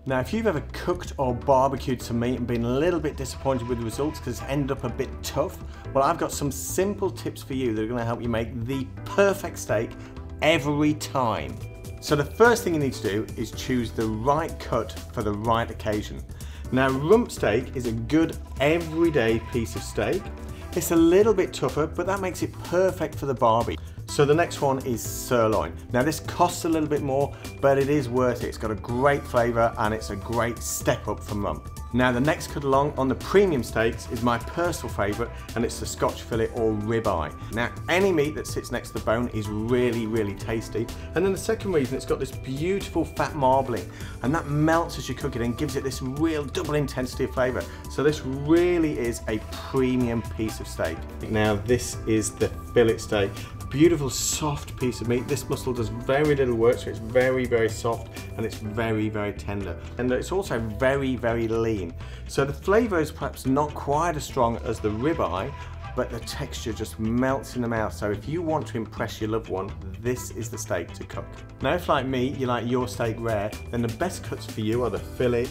Now, if you've ever cooked or barbecued some meat and been a little bit disappointed with the results because it's ended up a bit tough, well, I've got some simple tips for you that are going to help you make the perfect steak every time. So the first thing you need to do is choose the right cut for the right occasion. Now, rump steak is a good everyday piece of steak. It's a little bit tougher, but that makes it perfect for the barbie. So the next one is sirloin. Now this costs a little bit more, but it is worth it. It's got a great flavour and it's a great step up from rump. Now the next cut along on the premium steaks is my personal favourite, and it's the Scotch fillet or ribeye. Now any meat that sits next to the bone is really, really tasty. And then the second reason, it's got this beautiful fat marbling, and that melts as you cook it and gives it this real double intensity of flavour. So this really is a premium piece of steak. Now this is the fillet steak. Beautiful soft piece of meat. This muscle does very little work, so it's very, very soft and it's very, very tender. And it's also very, very lean. So the flavour is perhaps not quite as strong as the ribeye, but the texture just melts in the mouth. So if you want to impress your loved one, this is the steak to cook. Now if, like me, you like your steak rare, then the best cuts for you are the fillet,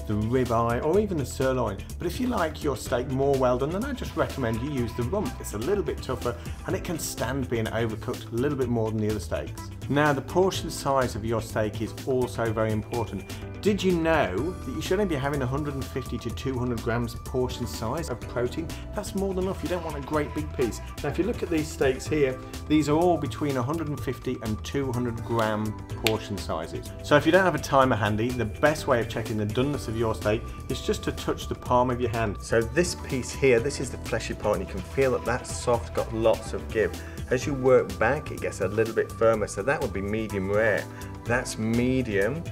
the ribeye, or even the sirloin. But if you like your steak more well done, then I just recommend you use the rump. It's a little bit tougher and it can stand being overcooked a little bit more than the other steaks. Now the portion size of your steak is also very important. Did you know that you should only be having 150 to 200 grams portion size of protein? That's more than enough. You don't want a great big piece. Now if you look at these steaks here, these are all between 150 and 200 gram portion sizes. So if you don't have a timer handy, the best way of checking the doneness of your steak is just to touch the palm of your hand. So this piece here, this is the fleshy part, and you can feel that that's soft, got lots of give. As you work back, it gets a little bit firmer, so that would be medium rare. That's medium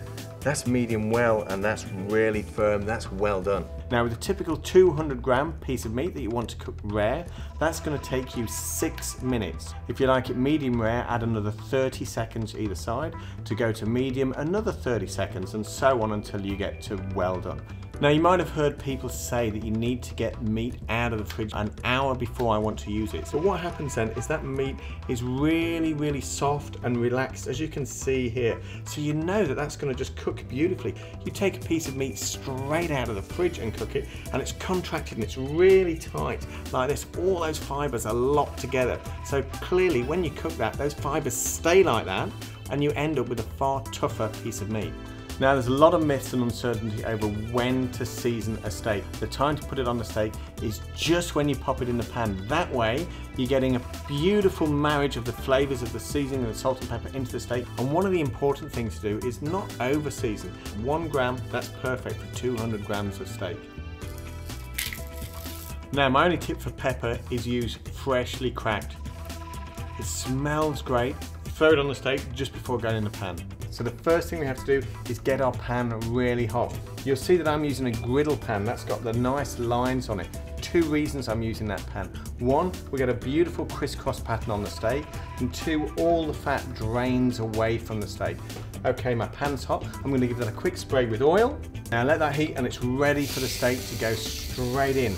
well, and that's really firm, that's well done. Now with a typical 200 gram piece of meat that you want to cook rare, that's going to take you 6 minutes. If you like it medium rare, add another 30 seconds either side. To go to medium, another 30 seconds, and so on until you get to well done. Now you might have heard people say that you need to get meat out of the fridge an hour before I want to use it. So what happens then is that meat is really, really soft and relaxed, as you can see here. So you know that that's going to just cook beautifully. You take a piece of meat straight out of the fridge and cook it, and it's contracted and it's really tight like this. All those fibres are locked together. So clearly when you cook that, those fibres stay like that and you end up with a far tougher piece of meat. Now there's a lot of myths and uncertainty over when to season a steak. The time to put it on the steak is just when you pop it in the pan. That way you're getting a beautiful marriage of the flavours of the seasoning and the salt and pepper into the steak. And one of the important things to do is not over season. 1 gram, that's perfect for 200 grams of steak. Now my only tip for pepper is use freshly cracked. It smells great. Throw it on the steak just before going in the pan. So the first thing we have to do is get our pan really hot. You'll see that I'm using a griddle pan. That's got the nice lines on it. 2 reasons I'm using that pan. 1, we get a beautiful crisscross pattern on the steak, and 2, all the fat drains away from the steak. Okay, my pan's hot. I'm going to give that a quick spray with oil. Now let that heat and it's ready for the steak to go straight in.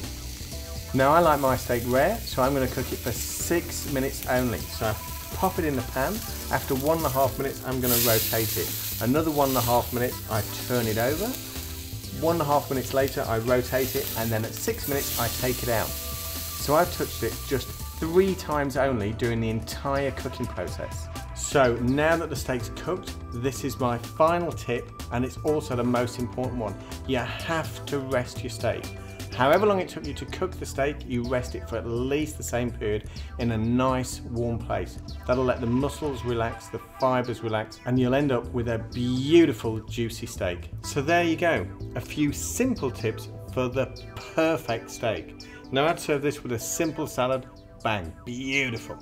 Now I like my steak rare, so I'm going to cook it for 6 minutes only. So pop it in the pan. After 1.5 minutes, I'm going to rotate it. Another 1.5 minutes, I turn it over. 1.5 minutes later, I rotate it, and then at 6 minutes, I take it out. So I've touched it just 3 times only during the entire cooking process. So now that the steak's cooked, this is my final tip, and it's also the most important one. You have to rest your steak. However long it took you to cook the steak, you rest it for at least the same period in a nice warm place. That'll let the muscles relax, the fibres relax, and you'll end up with a beautiful juicy steak. So there you go, a few simple tips for the perfect steak. Now I'd serve this with a simple salad, bang, beautiful.